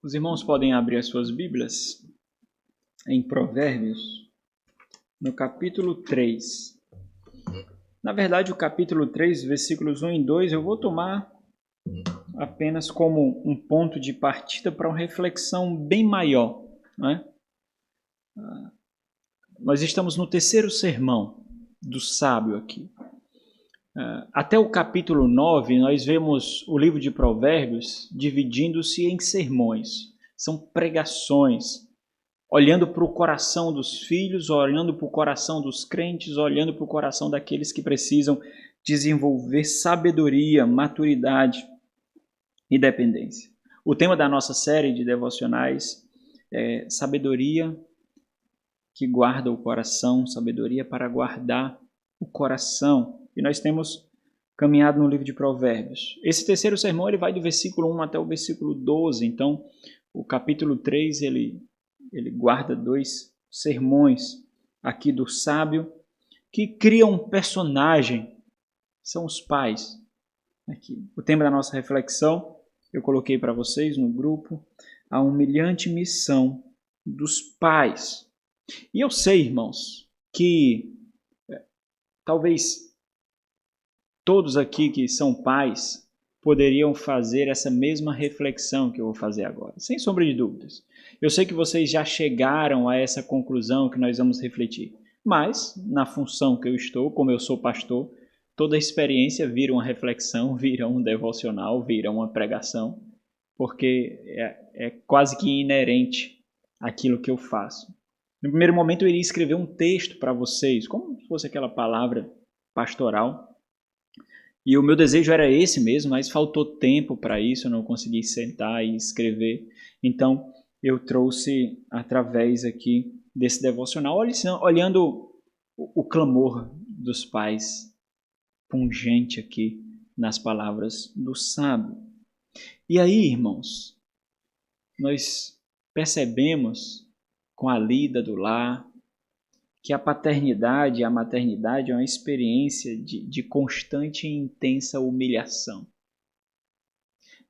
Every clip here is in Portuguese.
Os irmãos podem abrir as suas Bíblias em Provérbios, no capítulo 3. Na verdade, o capítulo 3, versículos 1 e 2, eu vou tomar apenas como um ponto de partida para uma reflexão bem maior, não é? Nós estamos no terceiro sermão do sábio aqui. Até o capítulo 9, nós vemos o livro de Provérbios dividindo-se em sermões. São pregações, olhando para o coração dos filhos, olhando para o coração dos crentes, olhando para o coração daqueles que precisam desenvolver sabedoria, maturidade e dependência. O tema da nossa série de devocionais é sabedoria que guarda o coração, sabedoria para guardar o coração. E nós temos caminhado no livro de Provérbios. Esse terceiro sermão ele vai do versículo 1 até o versículo 12. Então, o capítulo 3 ele guarda dois sermões aqui do sábio que criam um personagem. São os pais. Aqui. O tema da nossa reflexão eu coloquei para vocês no grupo: a humilhante missão dos pais. E eu sei, irmãos, que talvez todos aqui que são pais poderiam fazer essa mesma reflexão que eu vou fazer agora, sem sombra de dúvidas. Eu sei que vocês já chegaram a essa conclusão que nós vamos refletir, mas na função que eu estou, como eu sou pastor, toda experiência vira uma reflexão, vira um devocional, vira uma pregação, porque é quase que inerente àquilo que eu faço. No primeiro momento eu iria escrever um texto para vocês, como se fosse aquela palavra pastoral. E o meu desejo era esse mesmo, mas faltou tempo para isso, eu não consegui sentar e escrever. Então eu trouxe através aqui desse devocional, olhando o clamor dos pais, pungente aqui nas palavras do sábio. E aí, irmãos, nós percebemos com a lida do lar, que a paternidade e a maternidade é uma experiência de constante e intensa humilhação.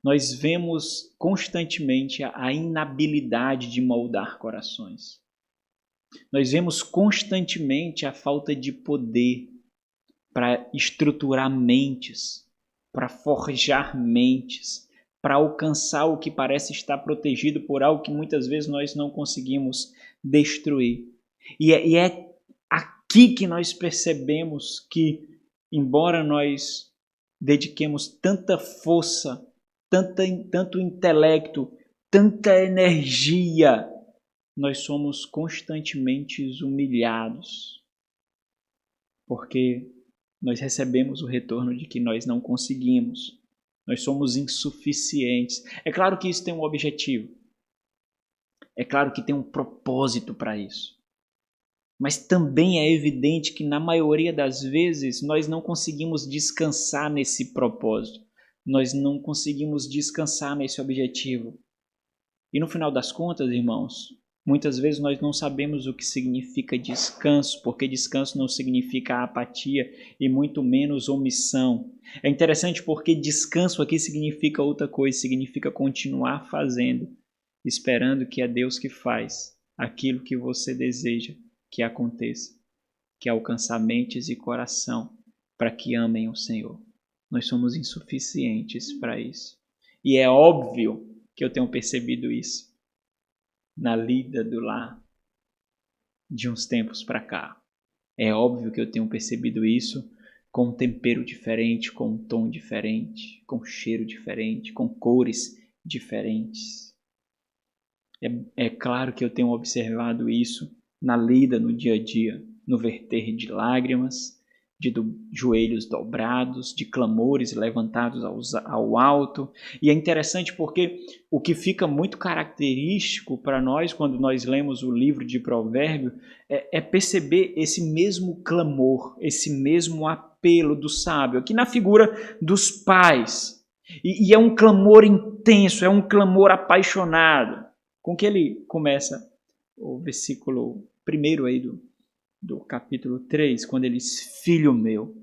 Nós vemos constantemente a inabilidade de moldar corações. Nós vemos constantemente a falta de poder para estruturar mentes, para forjar mentes, para alcançar o que parece estar protegido por algo que muitas vezes nós não conseguimos destruir. E é aqui que nós percebemos que, embora nós dediquemos tanta força, tanto intelecto, tanta energia, nós somos constantemente humilhados, porque nós recebemos o retorno de que nós não conseguimos. Nós somos insuficientes. É claro que isso tem um objetivo. É claro que tem um propósito para isso. Mas também é evidente que na maioria das vezes nós não conseguimos descansar nesse propósito. Nós não conseguimos descansar nesse objetivo. E no final das contas, irmãos, muitas vezes nós não sabemos o que significa descanso, porque descanso não significa apatia e muito menos omissão. É interessante porque descanso aqui significa outra coisa, significa continuar fazendo, esperando que é Deus que faz aquilo que você deseja que aconteça, que é alcançar mentes e coração para que amem o Senhor. Nós somos insuficientes para isso. E é óbvio que eu tenho percebido isso na lida do lar de uns tempos para cá. É óbvio que eu tenho percebido isso com um tempero diferente, com um tom diferente, com um cheiro diferente, com cores diferentes. É claro que eu tenho observado isso na lida, no dia a dia, no verter de lágrimas, de joelhos dobrados, de clamores levantados ao alto. E é interessante porque o que fica muito característico para nós quando nós lemos o livro de Provérbios é perceber esse mesmo clamor, esse mesmo apelo do sábio, aqui na figura dos pais. E é um clamor intenso, é um clamor apaixonado, com que ele começa o versículo 1 aí do capítulo 3, quando ele diz: filho meu.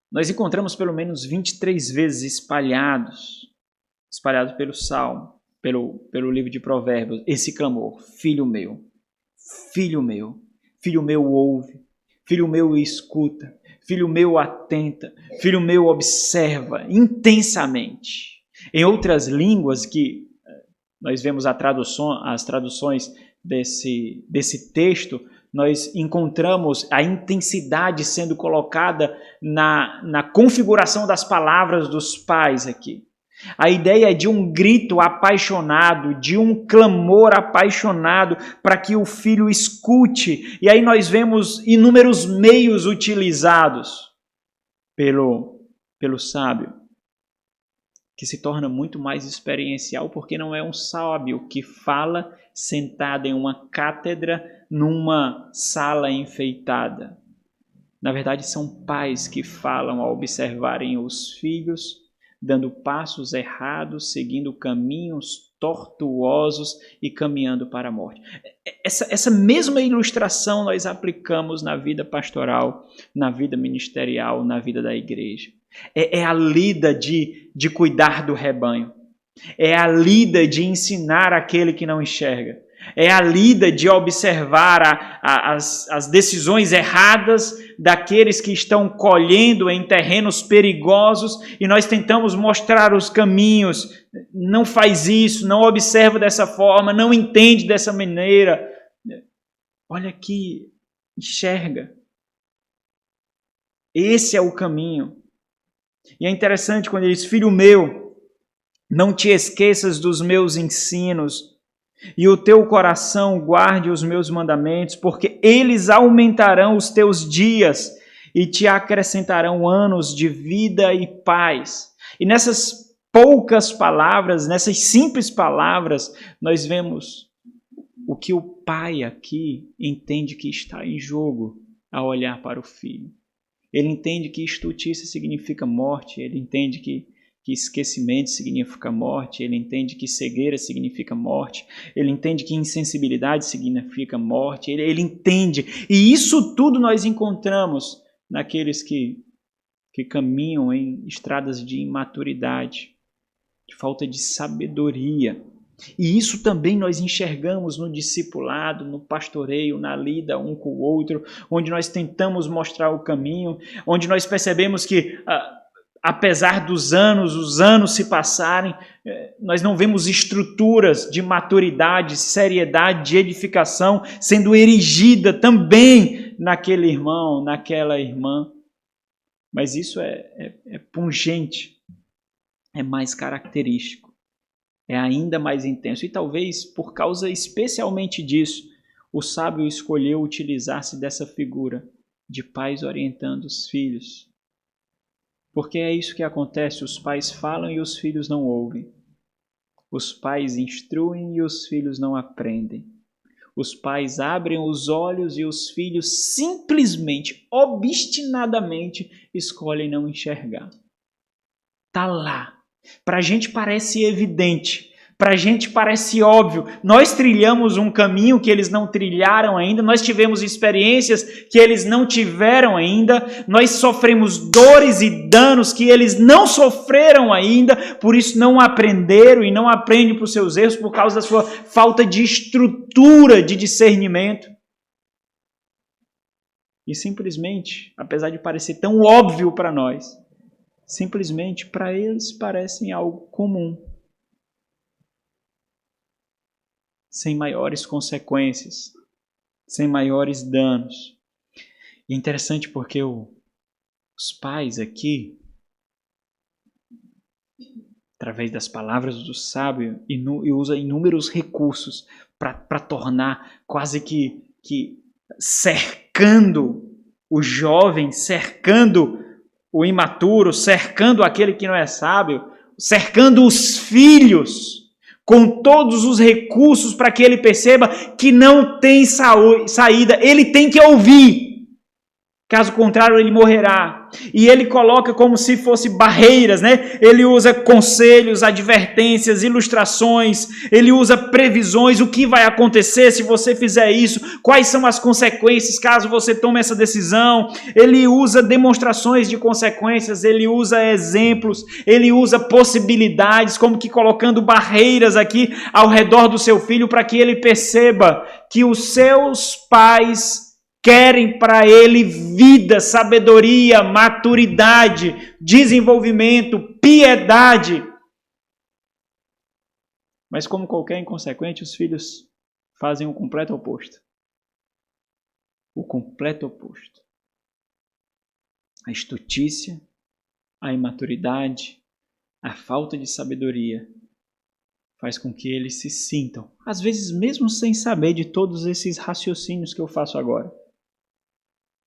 Nós encontramos pelo menos 23 vezes espalhados espalhado pelo Salmo, pelo livro de Provérbios, esse clamor: filho meu, filho meu, filho meu ouve, filho meu escuta, filho meu atenta, filho meu observa intensamente. Em outras línguas que nós vemos as traduções desse texto, nós encontramos a intensidade sendo colocada na configuração das palavras dos pais aqui. A ideia é de um grito apaixonado, de um clamor apaixonado para que o filho escute. E aí nós vemos inúmeros meios utilizados pelo sábio, que se torna muito mais experiencial, porque não é um sábio que fala sentado em uma cátedra numa sala enfeitada. Na verdade, são pais que falam ao observarem os filhos dando passos errados, seguindo caminhos tortuosos e caminhando para a morte. Essa mesma ilustração nós aplicamos na vida pastoral, na vida ministerial, na vida da igreja. É a lida de cuidar do rebanho. É a lida de ensinar aquele que não enxerga. É a lida de observar as decisões erradas daqueles que estão colhendo em terrenos perigosos e nós tentamos mostrar os caminhos. Não faz isso, não observa dessa forma, não entende dessa maneira. Olha aqui, enxerga. Esse é o caminho. E é interessante quando ele diz: filho meu, não te esqueças dos meus ensinos, e o teu coração guarde os meus mandamentos, porque eles aumentarão os teus dias e te acrescentarão anos de vida e paz. E nessas poucas palavras, nessas simples palavras, nós vemos o que o pai aqui entende que está em jogo ao olhar para o filho. Ele entende que estultícia significa morte, ele entende que esquecimento significa morte, ele entende que cegueira significa morte, ele entende que insensibilidade significa morte, ele entende. E isso tudo nós encontramos naqueles que caminham em estradas de imaturidade, de falta de sabedoria. E isso também nós enxergamos no discipulado, no pastoreio, na lida um com o outro, onde nós tentamos mostrar o caminho, onde nós percebemos que, apesar dos anos, os anos se passarem, nós não vemos estruturas de maturidade, seriedade, de edificação sendo erigida também naquele irmão, naquela irmã. Mas isso é pungente, é mais característico. É ainda mais intenso. E talvez, por causa especialmente disso, o sábio escolheu utilizar-se dessa figura de pais orientando os filhos. Porque é isso que acontece, os pais falam e os filhos não ouvem. Os pais instruem e os filhos não aprendem. Os pais abrem os olhos e os filhos simplesmente, obstinadamente, escolhem não enxergar. Está lá. Para a gente parece evidente, para a gente parece óbvio. Nós trilhamos um caminho que eles não trilharam ainda, nós tivemos experiências que eles não tiveram ainda, nós sofremos dores e danos que eles não sofreram ainda, por isso não aprenderam e não aprendem por seus erros por causa da sua falta de estrutura de discernimento. E simplesmente, apesar de parecer tão óbvio para nós, simplesmente para eles parecem algo comum, sem maiores consequências, sem maiores danos. E é interessante porque os pais aqui, através das palavras do sábio, e usa inúmeros recursos para tornar quase que cercando o jovem, cercando o imaturo, cercando aquele que não é sábio, cercando os filhos com todos os recursos para que ele perceba que não tem saída, ele tem que ouvir. Caso contrário, ele morrerá. E ele coloca como se fosse barreiras, né? Ele usa conselhos, advertências, ilustrações, ele usa previsões, o que vai acontecer se você fizer isso, quais são as consequências caso você tome essa decisão. Ele usa demonstrações de consequências, ele usa exemplos, ele usa possibilidades, como que colocando barreiras aqui ao redor do seu filho para que ele perceba que os seus pais querem para ele vida, sabedoria, maturidade, desenvolvimento, piedade. Mas como qualquer inconsequente, os filhos fazem o completo oposto. O completo oposto. A estutícia, a imaturidade, a falta de sabedoria faz com que eles se sintam, às vezes mesmo sem saber de todos esses raciocínios que eu faço agora,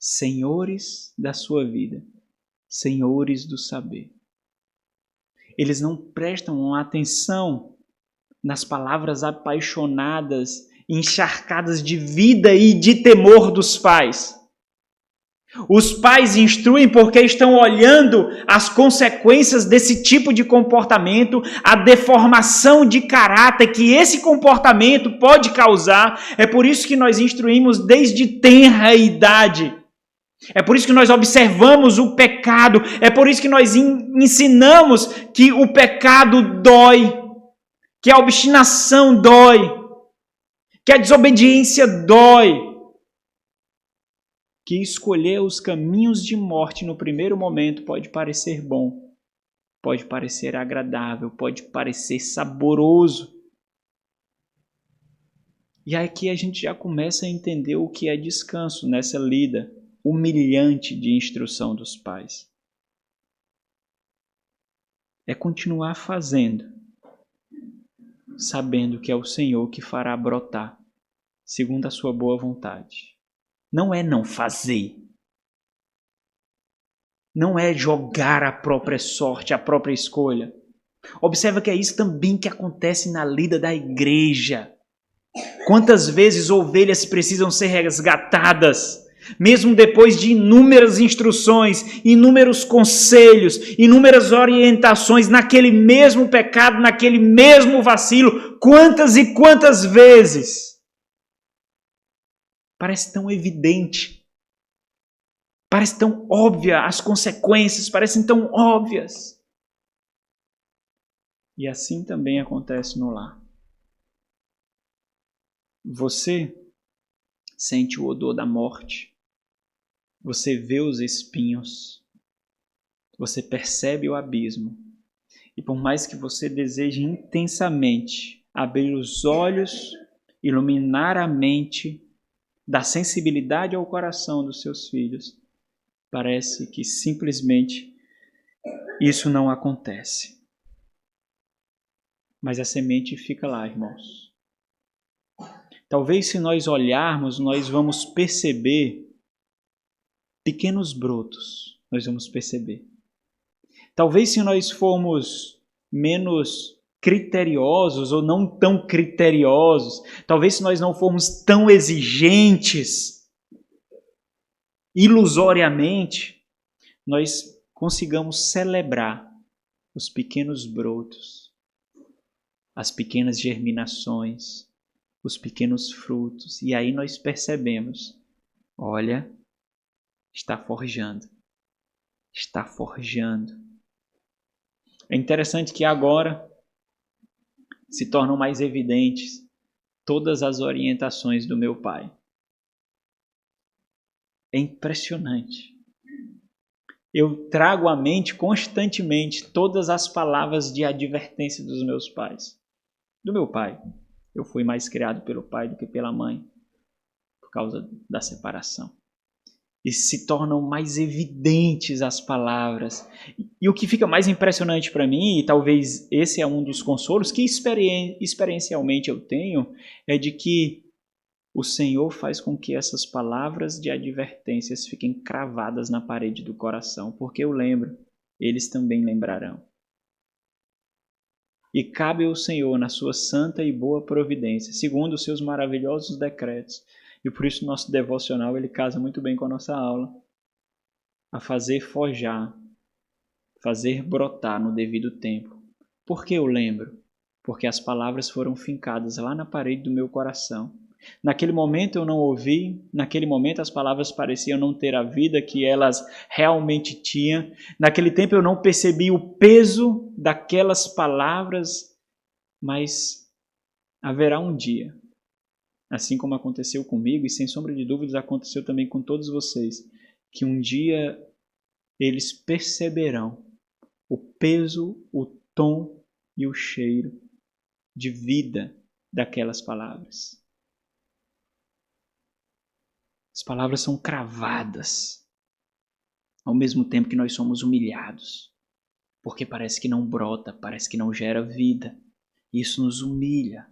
senhores da sua vida, senhores do saber. Eles não prestam atenção nas palavras apaixonadas, encharcadas de vida e de temor dos pais. Os pais instruem porque estão olhando as consequências desse tipo de comportamento, a deformação de caráter que esse comportamento pode causar. É por isso que nós instruímos desde tenra idade. É por isso que nós observamos o pecado, é por isso que nós ensinamos que o pecado dói, que a obstinação dói, que a desobediência dói, que escolher os caminhos de morte no primeiro momento pode parecer bom, pode parecer agradável, pode parecer saboroso. E aqui a gente já começa a entender o que é descanso nessa lida humilhante de instrução dos pais. É continuar fazendo, sabendo que é o Senhor que fará brotar, segundo a sua boa vontade. Não é não fazer. Não é jogar a própria sorte, a própria escolha. Observa que é isso também que acontece na lida da igreja. Quantas vezes ovelhas precisam ser resgatadas, mesmo depois de inúmeras instruções, inúmeros conselhos, inúmeras orientações naquele mesmo pecado, naquele mesmo vacilo, quantas e quantas vezes? Parece tão evidente, parece tão óbvia, as consequências parecem tão óbvias. E assim também acontece no lar. Você sente o odor da morte, você vê os espinhos, você percebe o abismo. E por mais que você deseje intensamente abrir os olhos, iluminar a mente, dar sensibilidade ao coração dos seus filhos, parece que simplesmente isso não acontece. Mas a semente fica lá, irmãos. Talvez se nós olharmos, nós vamos perceber pequenos brotos, nós vamos perceber. Talvez se nós formos menos criteriosos ou não tão criteriosos, talvez se nós não formos tão exigentes, ilusoriamente, nós consigamos celebrar os pequenos brotos, as pequenas germinações, os pequenos frutos. E aí nós percebemos, olha, está forjando. Está forjando. É interessante que agora se tornam mais evidentes todas as orientações do meu pai. É impressionante. Eu trago à mente constantemente todas as palavras de advertência dos meus pais. Do meu pai. Eu fui mais criado pelo pai do que pela mãe, por causa da separação. E se tornam mais evidentes as palavras. E o que fica mais impressionante para mim, e talvez esse é um dos consolos que experiencialmente eu tenho, é de que o Senhor faz com que essas palavras de advertências fiquem cravadas na parede do coração, porque eu lembro, eles também lembrarão. E cabe ao Senhor, na sua santa e boa providência, segundo os seus maravilhosos decretos. E por isso nosso devocional ele casa muito bem com a nossa aula. a fazer forjar, fazer brotar no devido tempo. Por que eu lembro? Porque as palavras foram fincadas lá na parede do meu coração. Naquele momento eu não ouvi, naquele momento as palavras pareciam não ter a vida que elas realmente tinham. Naquele tempo eu não percebi o peso daquelas palavras, mas haverá um dia, assim como aconteceu comigo e sem sombra de dúvidas aconteceu também com todos vocês, que um dia eles perceberão o peso, o tom e o cheiro de vida daquelas palavras. As palavras são cravadas, ao mesmo tempo que nós somos humilhados, porque parece que não brota, parece que não gera vida. Isso nos humilha.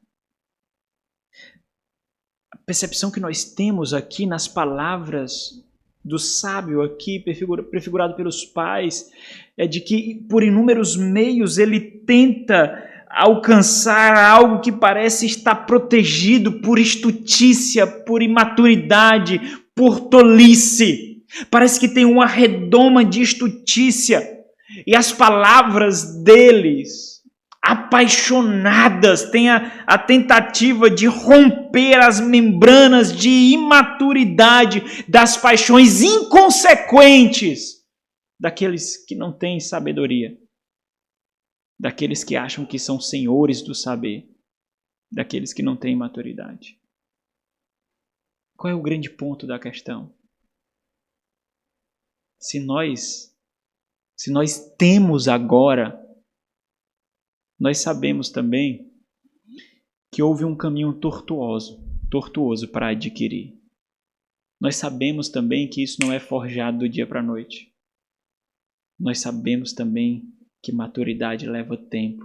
A percepção que nós temos aqui nas palavras do sábio aqui, prefigurado pelos pais, é de que por inúmeros meios ele tenta alcançar algo que parece estar protegido por estutícia, por imaturidade, por tolice. Parece que tem uma redoma de estutícia. E as palavras deles, apaixonadas, têm a tentativa de romper as membranas de imaturidade das paixões inconsequentes daqueles que não têm sabedoria, daqueles que acham que são senhores do saber, daqueles que não têm maturidade. Qual é o grande ponto da questão? Se nós temos agora, nós sabemos também que houve um caminho tortuoso para adquirir. Nós sabemos também que isso não é forjado do dia para a noite. Nós sabemos também que maturidade leva tempo.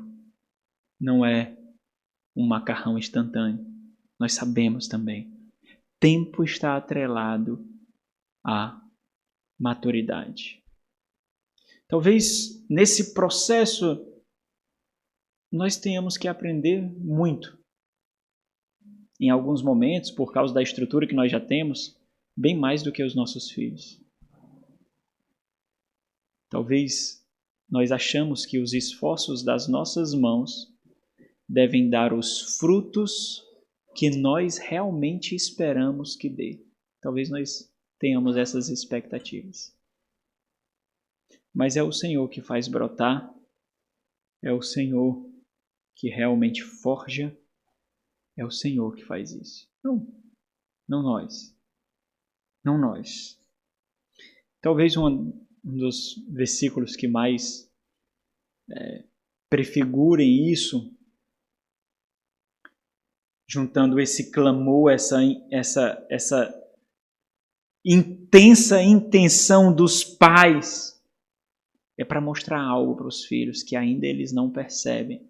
Não é um macarrão instantâneo. Nós sabemos também. Tempo está atrelado à maturidade. Talvez nesse processo nós tenhamos que aprender muito. Em alguns momentos, por causa da estrutura que nós já temos, bem mais do que os nossos filhos. Talvez nós achamos que os esforços das nossas mãos devem dar os frutos que nós realmente esperamos que dê. Talvez nós tenhamos essas expectativas. Mas é o Senhor que faz brotar, é o Senhor que realmente forja, é o Senhor que faz isso. Não nós. Não nós. Talvez um dos versículos que mais prefigurem isso, juntando esse clamor, essa intensa intenção dos pais, é para mostrar algo para os filhos que ainda eles não percebem.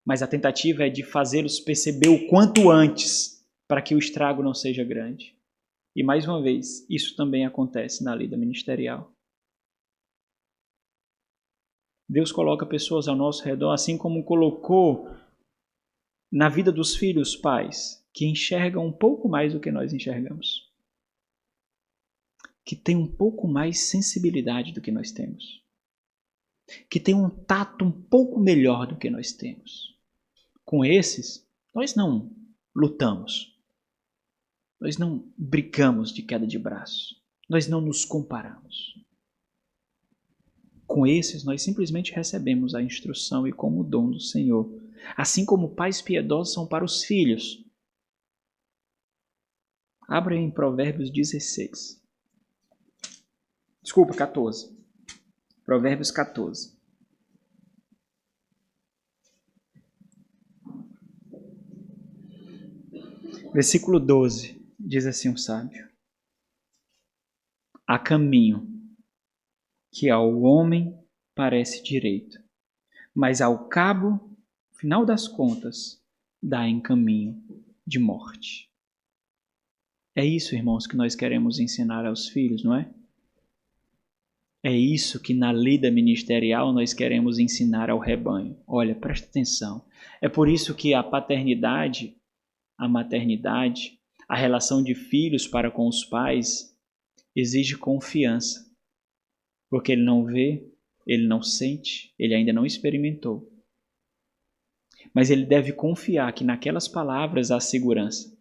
Mas a tentativa é de fazê-los perceber o quanto antes, para que o estrago não seja grande. E mais uma vez, isso também acontece na lida ministerial. Deus coloca pessoas ao nosso redor, assim como colocou na vida dos filhos pais, que enxergam um pouco mais do que nós enxergamos. Que tem um pouco mais sensibilidade do que nós temos. Que tem um tato um pouco melhor do que nós temos. Com esses, nós não lutamos. Nós não brigamos de queda de braço. Nós não nos comparamos. Com esses, nós simplesmente recebemos a instrução e como dom do Senhor. Assim como pais piedosos são para os filhos. Abra em Provérbios 16. Desculpa, 14. Provérbios 14. Versículo 12. Diz assim o sábio: há caminho que ao homem parece direito, mas ao cabo, final das contas, dá em caminho de morte. É isso, irmãos, que nós queremos ensinar aos filhos, não é? É isso que na lida ministerial nós queremos ensinar ao rebanho. Olha, presta atenção. É por isso que a paternidade, a maternidade, a relação de filhos para com os pais exige confiança. Porque ele não vê, ele não sente, ele ainda não experimentou. Mas ele deve confiar que naquelas palavras há segurança.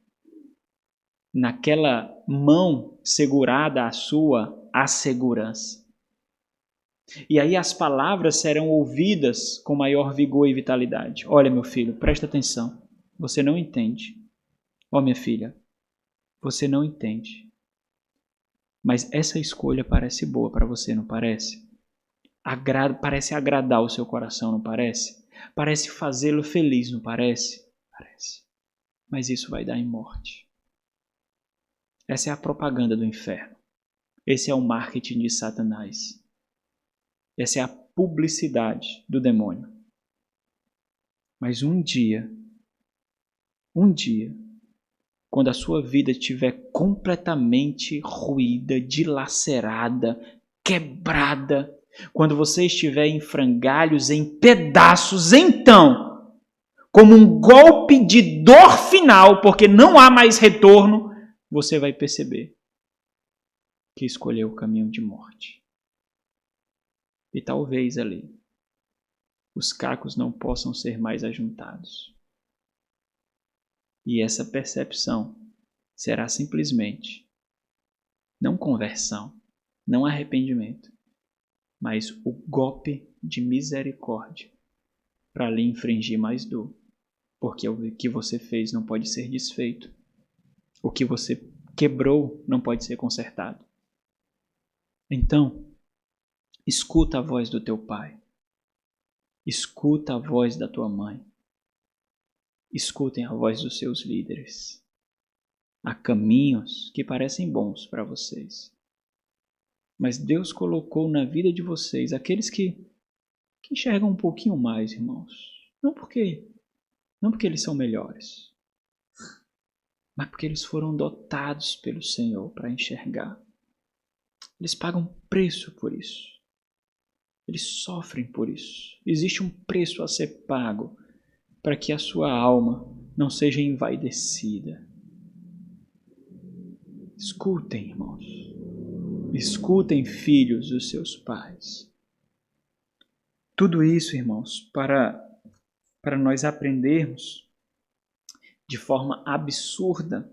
Naquela mão segurada a sua, há segurança. E aí as palavras serão ouvidas com maior vigor e vitalidade. Olha, meu filho, presta atenção. Você não entende. Ó, minha filha, você não entende. Mas essa escolha parece boa para você, não parece? Parece agradar o seu coração, não parece? Parece fazê-lo feliz, não parece? Parece. Mas isso vai dar em morte. Essa é a propaganda do inferno. Esse é o marketing de Satanás. Essa é a publicidade do demônio. Mas um dia, quando a sua vida estiver completamente ruída, dilacerada, quebrada, quando você estiver em frangalhos, em pedaços, então, como um golpe de dor final, porque não há mais retorno, você vai perceber que escolheu o caminho de morte. E talvez ali os cacos não possam ser mais ajuntados. E essa percepção será simplesmente não conversão, não arrependimento, mas o golpe de misericórdia para lhe infringir mais dor. Porque o que você fez não pode ser desfeito. O que você quebrou não pode ser consertado. Então, escuta a voz do teu pai. Escuta a voz da tua mãe. Escutem a voz dos seus líderes. Há caminhos que parecem bons para vocês. Mas Deus colocou na vida de vocês aqueles que enxergam um pouquinho mais, irmãos. Não porque eles são melhores, mas porque eles foram dotados pelo Senhor para enxergar. Eles pagam preço por isso. Eles sofrem por isso. Existe um preço a ser pago para que a sua alma não seja envaidecida. Escutem, irmãos. Escutem, filhos dos seus pais. Tudo isso, irmãos, para nós aprendermos de forma absurda,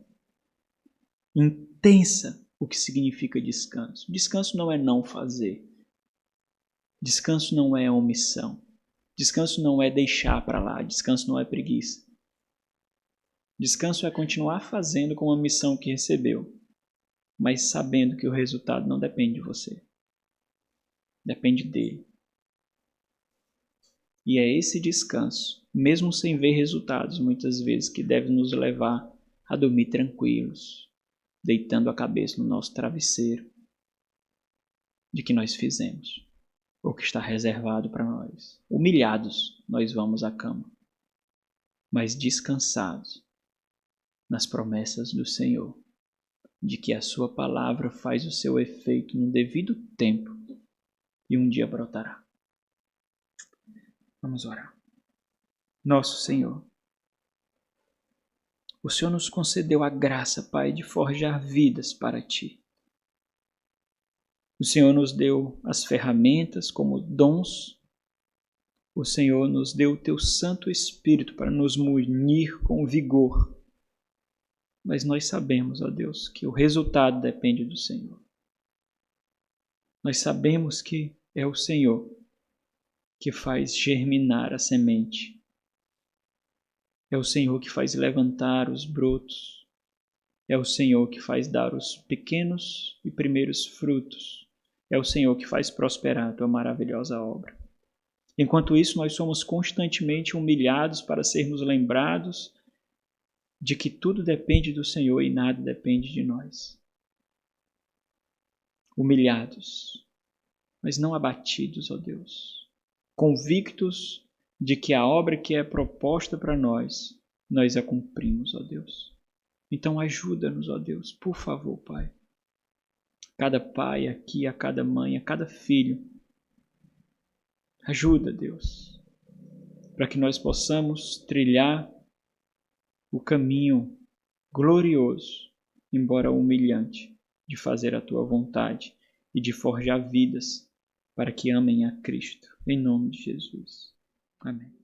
intensa, o que significa descanso. Descanso não é não fazer. Descanso não é omissão. Descanso não é deixar para lá. Descanso não é preguiça. Descanso é continuar fazendo com a missão que recebeu, mas sabendo que o resultado não depende de você. Depende dele. E é esse descanso, mesmo sem ver resultados, muitas vezes, que deve nos levar a dormir tranquilos, deitando a cabeça no nosso travesseiro, de que nós fizemos, ou que está reservado para nós. Humilhados, nós vamos à cama, mas descansados nas promessas do Senhor, de que a sua palavra faz o seu efeito no devido tempo e um dia brotará. Vamos orar. Nosso Senhor, o Senhor nos concedeu a graça, Pai, de forjar vidas para Ti. O Senhor nos deu as ferramentas como dons. O Senhor nos deu o Teu Santo Espírito para nos munir com vigor. Mas nós sabemos, ó Deus, que o resultado depende do Senhor. Nós sabemos que é o Senhor que faz germinar a semente. É o Senhor que faz levantar os brotos. É o Senhor que faz dar os pequenos e primeiros frutos. É o Senhor que faz prosperar a tua maravilhosa obra. Enquanto isso, nós somos constantemente humilhados para sermos lembrados de que tudo depende do Senhor e nada depende de nós. Humilhados, mas não abatidos, ó Deus. Convictos de que a obra que é proposta para nós a cumprimos, ó Deus. Então ajuda-nos, ó Deus, por favor, Pai. Cada pai aqui, a cada mãe, a cada filho. Ajuda, Deus, para que nós possamos trilhar o caminho glorioso, embora humilhante, de fazer a Tua vontade e de forjar vidas para que amem a Cristo. Em nome de Jesus. Amém.